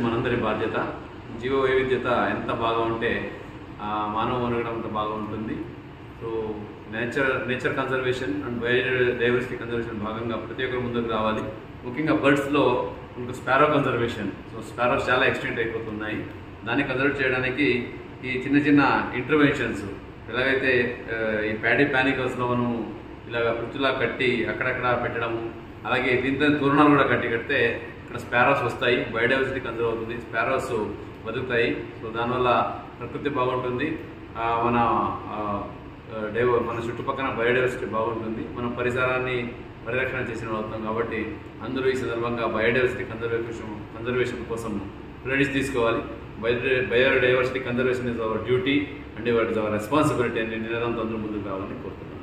మనందరి బాధ్యత. జీవ వైవిధ్యత ఎంత బాగా ఉంటే మానవ మనుగడ అంత బాగా ఉంటుంది. So nature conservation and biodiversity conservation భాగంగా ప్రతి ఒక్కరు ముందుకు రావాలి. ముఖ్యంగా బర్డ్స్లో మనకు స్పారో కన్జర్వేషన్. సో స్పారోస్ చాలా ఎక్స్టెంట్ అయిపోతున్నాయి. దాన్ని కన్జర్వ్ చేయడానికి ఈ చిన్న చిన్న ఇంటర్వెన్షన్స్ ఎలాగైతే ఈ ప్యాడీ ప్యానికల్స్లో మనం ఇలాగ వృత్తిలా కట్టి అక్కడక్కడ పెట్టడము, అలాగే దీంతో తోరణాలు కూడా కడితే ఇక్కడ స్పారోస్ వస్తాయి, బయోడైవర్సిటీ కన్జర్వ్ అవుతుంది, స్పారోస్ బతుకుతాయి. సో దానివల్ల ప్రకృతి బాగుంటుంది, మన చుట్టుపక్కల బయోడైవర్సిటీ బాగుంటుంది, మనం పరిసరాన్ని పరిరక్షణ చేసిన అవుతాం. కాబట్టి అందరూ ఈ సందర్భంగా బయోడైవర్సిటీ కన్జర్వేషన్ కోసం క్రెడిట్స్ తీసుకోవాలి. Biodiversity conservation is our duty and it is our responsibility అని నినాదంతో అందరూ ముందుకు రావాలని కోరుతున్నాను.